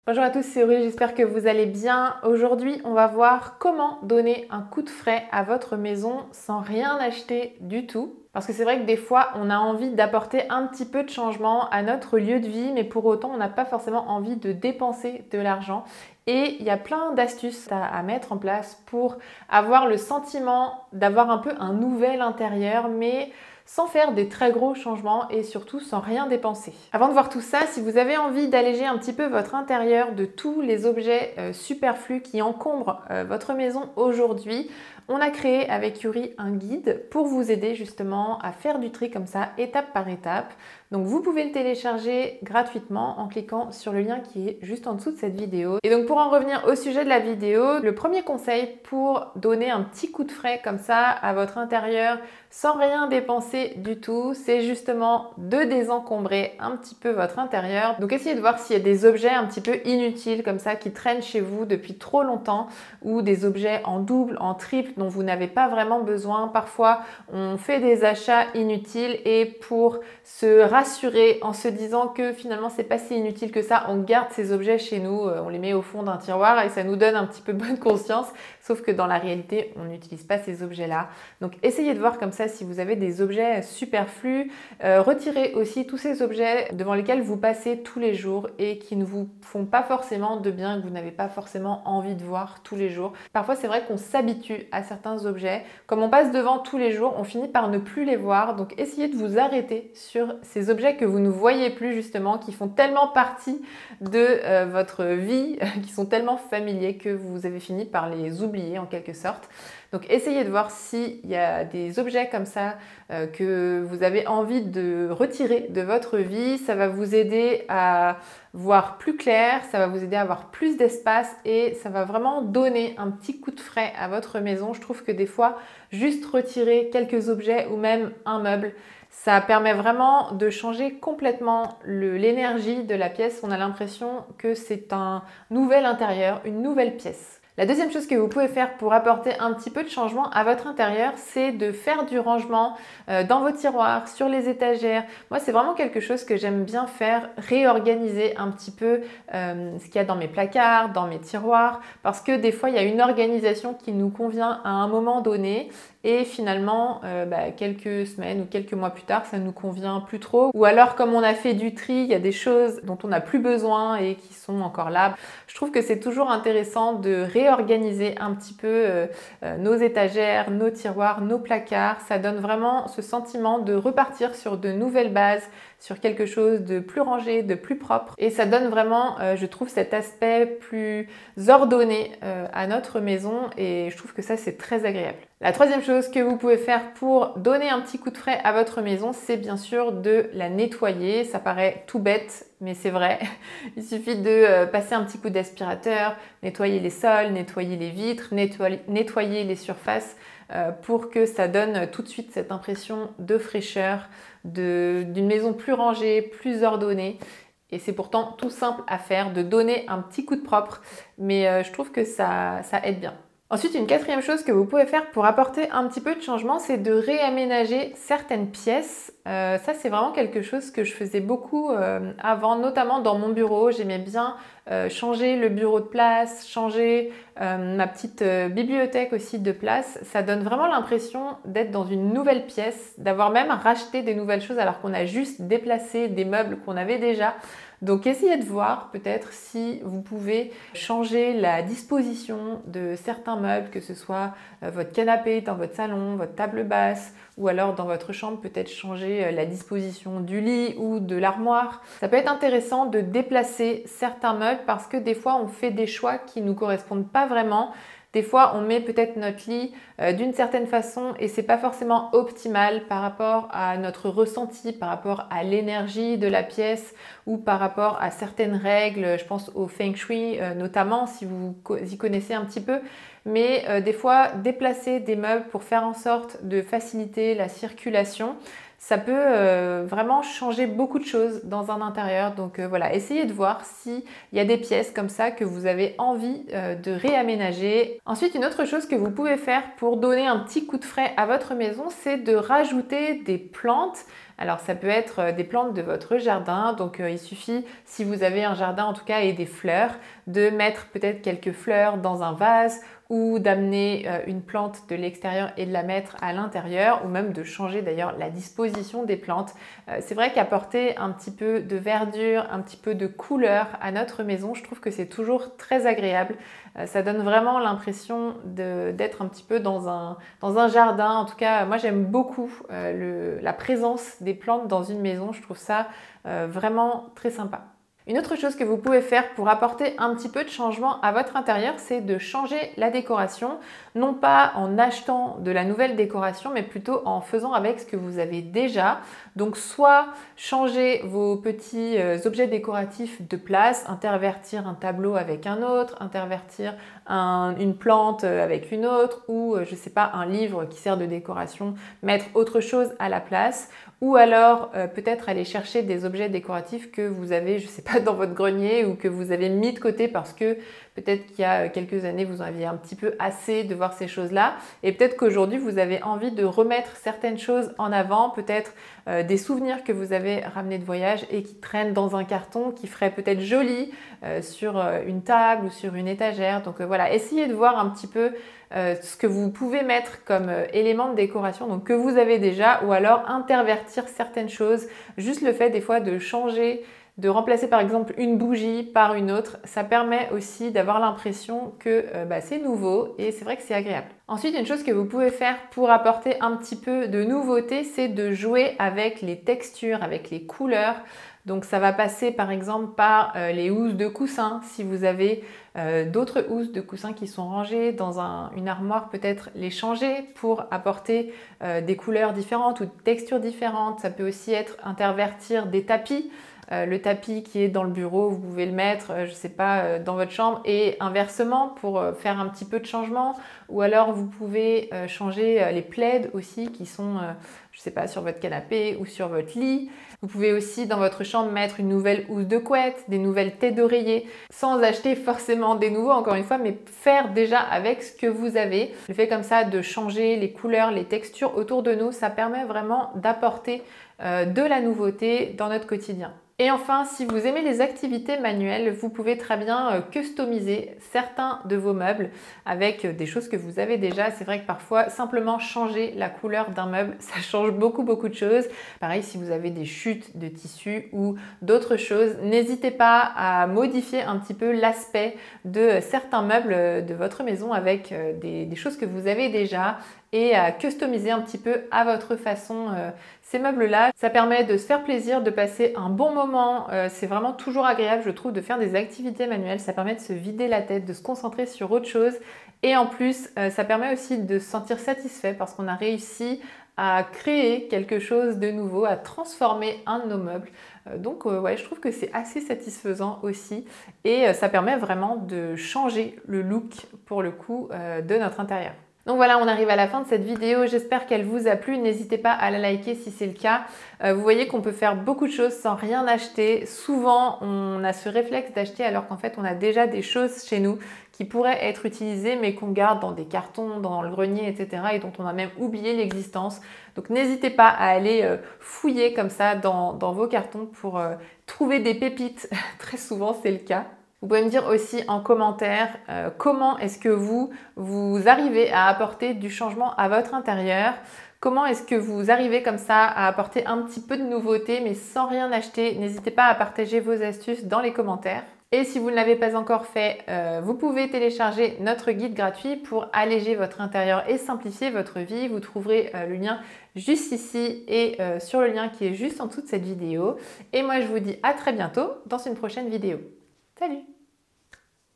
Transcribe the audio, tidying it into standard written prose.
Bonjour à tous, c'est Aurélie, j'espère que vous allez bien. Aujourd'hui, on va voir comment donner un coup de frais à votre maison sans rien acheter du tout. Parce que c'est vrai que des fois, on a envie d'apporter un petit peu de changement à notre lieu de vie, mais pour autant, on n'a pas forcément envie de dépenser de l'argent. Et il y a plein d'astuces à mettre en place pour avoir le sentiment d'avoir un peu un nouvel intérieur, mais sans faire des très gros changements et surtout sans rien dépenser. Avant de voir tout ça, si vous avez envie d'alléger un petit peu votre intérieur de tous les objets superflus qui encombrent votre maison aujourd'hui, on a créé avec Yuri un guide pour vous aider justement à faire du tri comme ça, étape par étape. Donc vous pouvez le télécharger gratuitement en cliquant sur le lien qui est juste en dessous de cette vidéo. Et donc pour en revenir au sujet de la vidéo, le premier conseil pour donner un petit coup de frais comme ça à votre intérieur sans rien dépenser du tout, c'est justement de désencombrer un petit peu votre intérieur. Donc essayez de voir s'il y a des objets un petit peu inutiles comme ça qui traînent chez vous depuis trop longtemps ou des objets en double, en triple dont vous n'avez pas vraiment besoin. Parfois, on fait des achats inutiles et pour se rassurer en se disant que finalement c'est pas si inutile que ça, on garde ces objets chez nous, on les met au fond d'un tiroir et ça nous donne un petit peu bonne conscience, sauf que dans la réalité, on n'utilise pas ces objets-là. Donc essayez de voir comme ça si vous avez des objets superflus. Retirez aussi tous ces objets devant lesquels vous passez tous les jours et qui ne vous font pas forcément de bien, que vous n'avez pas forcément envie de voir tous les jours. Parfois, c'est vrai qu'on s'habitue à certains objets. Comme on passe devant tous les jours, on finit par ne plus les voir. Donc essayez de vous arrêter sur ces objets que vous ne voyez plus justement, qui font tellement partie de votre vie, qui sont tellement familiers que vous avez fini par les oublier en quelque sorte. Donc essayez de voir s'il y a des objets comme ça que vous avez envie de retirer de votre vie. Ça va vous aider à voir plus clair, ça va vous aider à avoir plus d'espace et ça va vraiment donner un petit coup de frais à votre maison. Je trouve que des fois, juste retirer quelques objets ou même un meuble, ça permet vraiment de changer complètement l'énergie de la pièce. On a l'impression que c'est un nouvel intérieur, une nouvelle pièce. La deuxième chose que vous pouvez faire pour apporter un petit peu de changement à votre intérieur, c'est de faire du rangement dans vos tiroirs, sur les étagères. Moi, c'est vraiment quelque chose que j'aime bien faire, réorganiser un petit peu ce qu'il y a dans mes placards, dans mes tiroirs, parce que des fois, il y a une organisation qui nous convient à un moment donné et finalement, quelques semaines ou quelques mois plus tard, ça ne nous convient plus trop. Ou alors, comme on a fait du tri, il y a des choses dont on n'a plus besoin et qui sont encore là. Je trouve que c'est toujours intéressant de réorganiser un petit peu nos étagères, nos tiroirs, nos placards. Ça donne vraiment ce sentiment de repartir sur de nouvelles bases, sur quelque chose de plus rangé, de plus propre. Et ça donne vraiment, je trouve, cet aspect plus ordonné à notre maison et je trouve que ça, c'est très agréable. La troisième chose que vous pouvez faire pour donner un petit coup de frais à votre maison, c'est bien sûr de la nettoyer. Ça paraît tout bête, mais c'est vrai. Il suffit de passer un petit coup d'aspirateur, nettoyer les sols, nettoyer les vitres, nettoyer les surfaces pour que ça donne tout de suite cette impression de fraîcheur, d'une maison plus rangée, plus ordonnée. Et c'est pourtant tout simple à faire, de donner un petit coup de propre, mais je trouve que ça aide bien. Ensuite, une quatrième chose que vous pouvez faire pour apporter un petit peu de changement, c'est de réaménager certaines pièces. Ça, c'est vraiment quelque chose que je faisais beaucoup avant, notamment dans mon bureau. J'aimais bien changer le bureau de place, changer ma petite bibliothèque aussi de place. Ça donne vraiment l'impression d'être dans une nouvelle pièce, d'avoir même racheté des nouvelles choses alors qu'on a juste déplacé des meubles qu'on avait déjà. Donc essayez de voir peut-être si vous pouvez changer la disposition de certains meubles, que ce soit votre canapé dans votre salon, votre table basse ou alors dans votre chambre, peut-être changer la disposition du lit ou de l'armoire. Ça peut être intéressant de déplacer certains meubles parce que des fois on fait des choix qui ne nous correspondent pas vraiment. Des fois, on met peut-être notre lit d'une certaine façon et c'est pas forcément optimal par rapport à notre ressenti, par rapport à l'énergie de la pièce ou par rapport à certaines règles. Je pense au Feng Shui notamment, si vous y connaissez un petit peu. Mais des fois, déplacer des meubles pour faire en sorte de faciliter la circulation, ça peut vraiment changer beaucoup de choses dans un intérieur. Donc voilà, essayez de voir s'il y a des pièces comme ça que vous avez envie de réaménager. Ensuite, une autre chose que vous pouvez faire pour donner un petit coup de frais à votre maison, c'est de rajouter des plantes. Alors ça peut être des plantes de votre jardin, donc il suffit, si vous avez un jardin en tout cas et des fleurs, de mettre peut-être quelques fleurs dans un vase ou d'amener une plante de l'extérieur et de la mettre à l'intérieur, ou même de changer d'ailleurs la disposition des plantes. C'est vrai qu'apporter un petit peu de verdure, un petit peu de couleur à notre maison, je trouve que c'est toujours très agréable. Ça donne vraiment l'impression d'être un petit peu dans un jardin. En tout cas, moi j'aime beaucoup la présence des plantes dans une maison. Je trouve ça vraiment très sympa. Une autre chose que vous pouvez faire pour apporter un petit peu de changement à votre intérieur, c'est de changer la décoration, non pas en achetant de la nouvelle décoration, mais plutôt en faisant avec ce que vous avez déjà. Donc soit changer vos petits objets décoratifs de place, intervertir un tableau avec un autre, intervertir une plante avec une autre, ou je sais pas, un livre qui sert de décoration, mettre autre chose à la place. Ou alors peut-être aller chercher des objets décoratifs que vous avez, je sais pas, dans votre grenier ou que vous avez mis de côté parce que peut-être qu'il y a quelques années vous en aviez un petit peu assez de voir ces choses-là et peut-être qu'aujourd'hui vous avez envie de remettre certaines choses en avant, peut-être des souvenirs que vous avez ramenés de voyage et qui traînent dans un carton qui ferait peut-être joli sur une table ou sur une étagère. Donc voilà, essayez de voir un petit peu ce que vous pouvez mettre comme élément de décoration, donc que vous avez déjà, ou alors intervertir certaines choses. Juste le fait des fois de changer, de remplacer par exemple une bougie par une autre, ça permet aussi d'avoir l'impression que c'est nouveau et c'est vrai que c'est agréable. Ensuite, une chose que vous pouvez faire pour apporter un petit peu de nouveauté, c'est de jouer avec les textures, avec les couleurs. Donc ça va passer par exemple par les housses de coussins. Si vous avez d'autres housses de coussins qui sont rangées dans une armoire, peut-être les changer pour apporter des couleurs différentes ou des textures différentes. Ça peut aussi être intervertir des tapis. Le tapis qui est dans le bureau, vous pouvez le mettre, je ne sais pas, dans votre chambre et inversement pour faire un petit peu de changement. Ou alors vous pouvez changer les plaids aussi qui sont, je ne sais pas, sur votre canapé ou sur votre lit. Vous pouvez aussi dans votre chambre mettre une nouvelle housse de couette, des nouvelles têtes d'oreiller, sans acheter forcément des nouveaux encore une fois, mais faire déjà avec ce que vous avez. Le fait comme ça de changer les couleurs, les textures autour de nous, ça permet vraiment d'apporter de la nouveauté dans notre quotidien. Et enfin, si vous aimez les activités manuelles, vous pouvez très bien customiser certains de vos meubles avec des choses que vous avez déjà. C'est vrai que parfois, simplement changer la couleur d'un meuble, ça change beaucoup de choses. Pareil, si vous avez des chutes de tissu ou d'autres choses, n'hésitez pas à modifier un petit peu l'aspect de certains meubles de votre maison avec des choses que vous avez déjà et à customiser un petit peu à votre façon ces meubles-là. Ça permet de se faire plaisir, de passer un bon moment. C'est vraiment toujours agréable, je trouve, de faire des activités manuelles. Ça permet de se vider la tête, de se concentrer sur autre chose. Et en plus, ça permet aussi de se sentir satisfait parce qu'on a réussi à créer quelque chose de nouveau, à transformer un de nos meubles. Donc ouais, je trouve que c'est assez satisfaisant aussi et ça permet vraiment de changer le look pour le coup de notre intérieur. Donc voilà, on arrive à la fin de cette vidéo. J'espère qu'elle vous a plu. N'hésitez pas à la liker si c'est le cas. Vous voyez qu'on peut faire beaucoup de choses sans rien acheter. Souvent, on a ce réflexe d'acheter alors qu'en fait, on a déjà des choses chez nous qui pourraient être utilisées mais qu'on garde dans des cartons, dans le grenier, etc. et dont on a même oublié l'existence. Donc n'hésitez pas à aller fouiller comme ça dans vos cartons pour trouver des pépites. Très souvent, c'est le cas. Vous pouvez me dire aussi en commentaire comment est-ce que vous arrivez à apporter du changement à votre intérieur. Comment est-ce que vous arrivez comme ça à apporter un petit peu de nouveauté mais sans rien acheter. N'hésitez pas à partager vos astuces dans les commentaires. Et si vous ne l'avez pas encore fait, vous pouvez télécharger notre guide gratuit pour alléger votre intérieur et simplifier votre vie. Vous trouverez le lien juste ici et sur le lien qui est juste en dessous de cette vidéo. Et moi, je vous dis à très bientôt dans une prochaine vidéo. Salut!